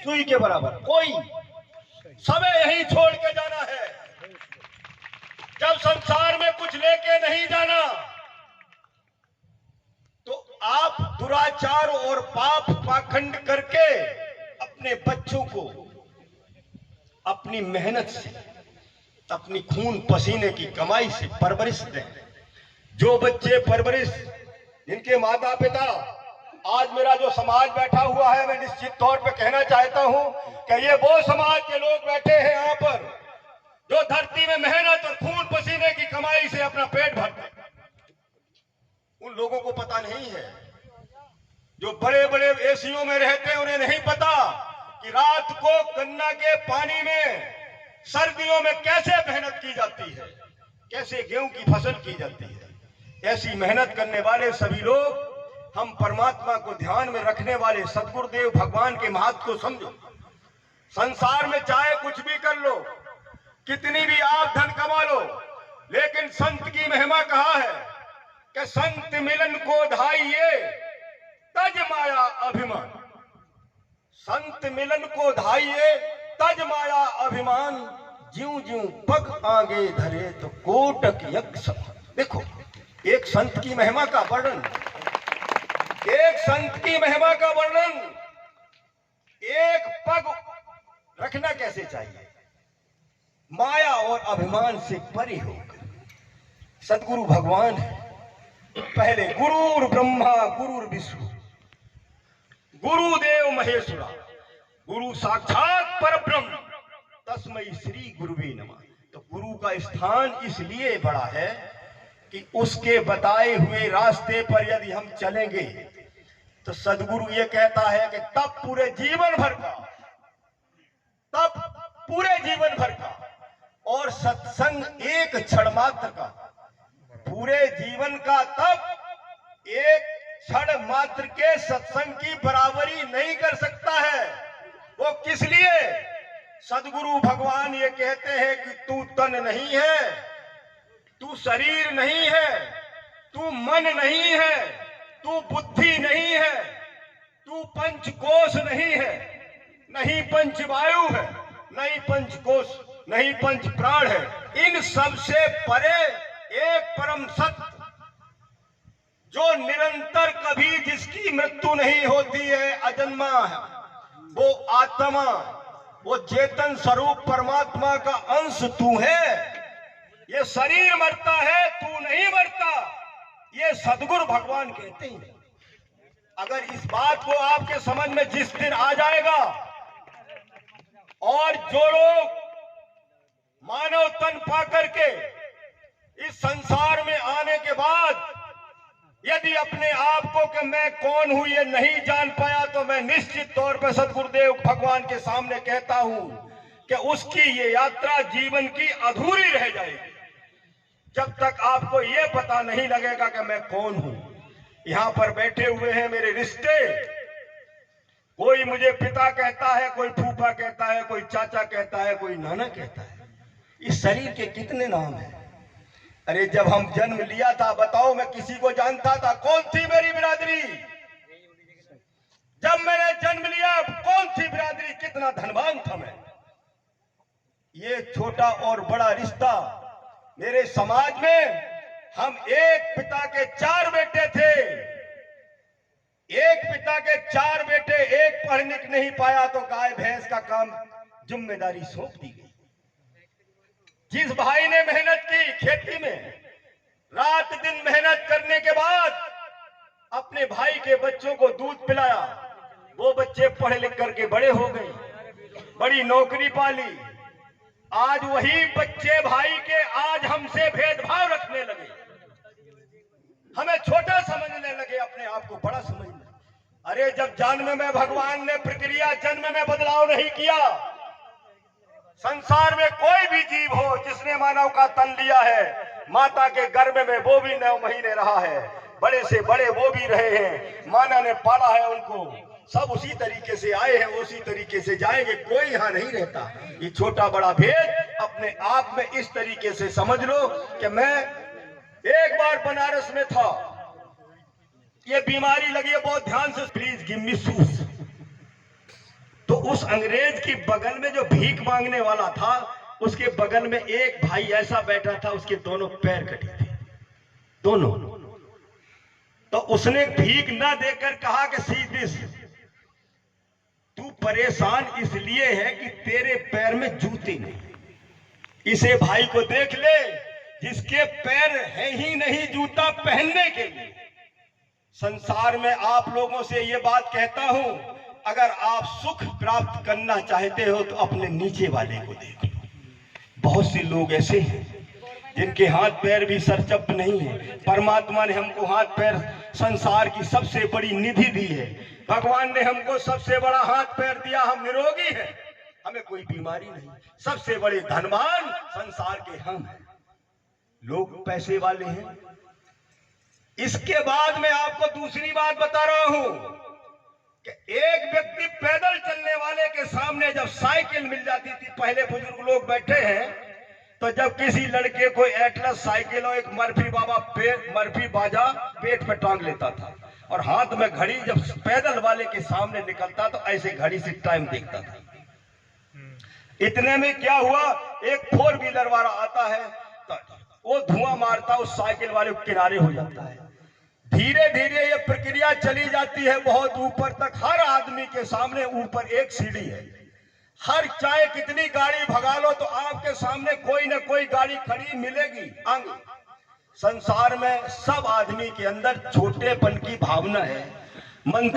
सुई के बराबर। कोई समय यही छोड़ के जाना है। जब संसार में कुछ लेके नहीं जाना तो आप दुराचार और पाप पाखंड करके अपने बच्चों को अपनी मेहनत से, अपनी खून पसीने की कमाई से परवरिश दें। जो बच्चे परवरिश, जिनके माता पिता, आज मेरा जो समाज बैठा हुआ है, मैं निश्चित तौर पे कहना चाहता हूं कि ये वो समाज के लोग बैठे हैं यहां पर जो धरती में मेहनत और खून पसीने की कमाई से अपना पेट भरते। उन लोगों को पता नहीं है, जो बड़े बड़े एसियों में रहते हैं, उन्हें नहीं पता कि रात को गन्ना के पानी में सर्दियों में कैसे मेहनत की जाती है, कैसे गेहूं की फसल की जाती है। ऐसी मेहनत करने वाले सभी लोग, हम परमात्मा को ध्यान में रखने वाले सदगुरुदेव भगवान के महत्व को समझो। संसार में चाहे कुछ भी कर लो, कितनी भी आप धन कमा लो, लेकिन संत की महिमा कहा है कि संत मिलन को धाइये तज माया अभिमान। संत मिलन को धाइये तज माया अभिमान, ज्यों ज्यों पग आगे धरे तो कोटक यक्ष। देखो, एक संत की महिमा का वर्णन, एक संत की महिमा का वर्णन, एक पग रखना कैसे चाहिए, माया और अभिमान से परे होकर। सदगुरु भगवान है। पहले गुरुर ब्रह्मा गुरुर विष्णु गुरुदेव महेश्वरा, गुरु साक्षात परब्रह्म, तस्मै श्री गुरुवे नमः। तो गुरु का स्थान इसलिए बड़ा है कि उसके बताए हुए रास्ते पर यदि हम चलेंगे तो सदगुरु ये कहता है कि तब पूरे जीवन भर का, तब पूरे जीवन भर का, और सत्संग एक क्षण मात्र का, पूरे जीवन का तब एक क्षण मात्र के सत्संग की बराबरी नहीं कर सकता है। वो किस लिए? सदगुरु भगवान ये कहते हैं कि तू तन नहीं है, तू शरीर नहीं है, तू मन नहीं है, तू बुद्धि नहीं है, तू पंचकोश नहीं है, नहीं पंचवायु है, नहीं पंचकोश, नहीं पंच प्राण है। इन सब से परे एक परम सत्य जो निरंतर कभी जिसकी मृत्यु नहीं होती है, अजन्मा है, वो आत्मा, वो चेतन स्वरूप परमात्मा का अंश तू है। ये शरीर मरता है, तू नहीं मरता, ये सदगुरु भगवान कहते हैं। अगर इस बात को आपके समझ में जिस दिन आ जाएगा, और जो लोग मानव तन पा करके इस संसार में आने के बाद यदि अपने आप को कि मैं कौन हूं ये नहीं जान पाया, तो मैं निश्चित तौर पर सदगुरुदेव भगवान के सामने कहता हूं कि उसकी ये यात्रा जीवन की अधूरी रह जाएगी, जब तक आपको ये पता नहीं लगेगा कि मैं कौन हूं। यहां पर बैठे हुए हैं मेरे रिश्ते, कोई मुझे पिता कहता है, कोई फूफा कहता है, कोई चाचा कहता है, कोई नाना कहता है। इस शरीर के कितने नाम हैं? अरे जब हम जन्म लिया था, बताओ मैं किसी को जानता था? कौन थी मेरी बिरादरी? जब मैंने जन्म लिया, कौन सी बिरादरी? कितना धनवान था मैं। ये छोटा और बड़ा रिश्ता मेरे समाज में, हम एक पिता के 4 बेटे थे, एक पिता के 4 बेटे, एक पढ़ लिख नहीं पाया तो गाय भैंस का काम जिम्मेदारी सौंप दी गई। जिस भाई ने मेहनत की खेती में, रात दिन मेहनत करने के बाद अपने भाई के बच्चों को दूध पिलाया, वो बच्चे पढ़ लिख करके बड़े हो गए, बड़ी नौकरी पाली। आज वही बच्चे भाई के आज हमसे भेदभाव रखने लगे, हमें छोटा समझने लगे, अपने आप को बड़ा समझने। अरे जब जन्म में भगवान ने प्रक्रिया जन्म में बदलाव नहीं किया, संसार में कोई भी जीव हो जिसने मानव का तन लिया है, माता के गर्भ में वो भी 9 महीने रहा है, बड़े से बड़े वो भी रहे हैं, माना ने पाला है उनको, सब उसी तरीके से आए हैं, उसी तरीके से जाएंगे, कोई यहाँ नहीं रहता। ये छोटा बड़ा भेद अपने आप में इस तरीके से समझ लो कि मैं एक बार बनारस में था, ये बीमारी लगी है, बहुत ध्यान से प्लीज गिव मी शूज। तो उस अंग्रेज की बगल में जो भीख मांगने वाला था, उसके बगल में एक भाई ऐसा बैठा था, उसके दोनों पैर कटे थे, दोनों। तो उसने भीख ना देकर कहा कि सीधे तू परेशान इसलिए है कि तेरे पैर में जूते नहीं। इसे भाई को देख ले जिसके पैर है ही नहीं जूता पहनने के लिए। संसार में आप लोगों से ये बात कहता हूं, अगर आप सुख प्राप्त करना चाहते हो तो अपने नीचे वाले को देख लो। बहुत से लोग ऐसे हैं जिनके हाथ पैर भी सरचप नहीं है। परमात्मा ने हमको हाथ पैर, संसार की सबसे बड़ी निधि दी है। भगवान ने हमको सबसे बड़ा हाथ पैर दिया, हम निरोगी हैं, हमें कोई बीमारी नहीं। सबसे बड़े धनवान संसार के हम हैं, लोग पैसे वाले हैं। इसके बाद मैं आपको दूसरी बात बता रहा हूं कि एक व्यक्ति पैदल चलने वाले के सामने जब साइकिल मिल जाती थी, पहले बुजुर्ग लोग बैठे हैं, तो जब किसी लड़के को एटलस साइकिल और एक मर्फी बाजा पेट पे टांग लेता था और हाथ में घड़ी जब पैदल वाले के सामने निकलता तो ऐसे घड़ी से टाइम देखता था। इतने में क्या हुआ, एक 4 व्हीलर वाला आता है तो वो धुआं मारता, उस साइकिल वाले को किनारे हो जाता है। धीरे धीरे ये प्रक्रिया चली जाती है बहुत ऊपर तक। हर आदमी के सामने ऊपर एक सीढ़ी है। हर चाहे कितनी गाड़ी भगा लो तो आपके सामने कोई ना कोई गाड़ी खड़ी मिलेगी आगे। संसार में सब आदमी के अंदर छोटेपन की भावना है। मन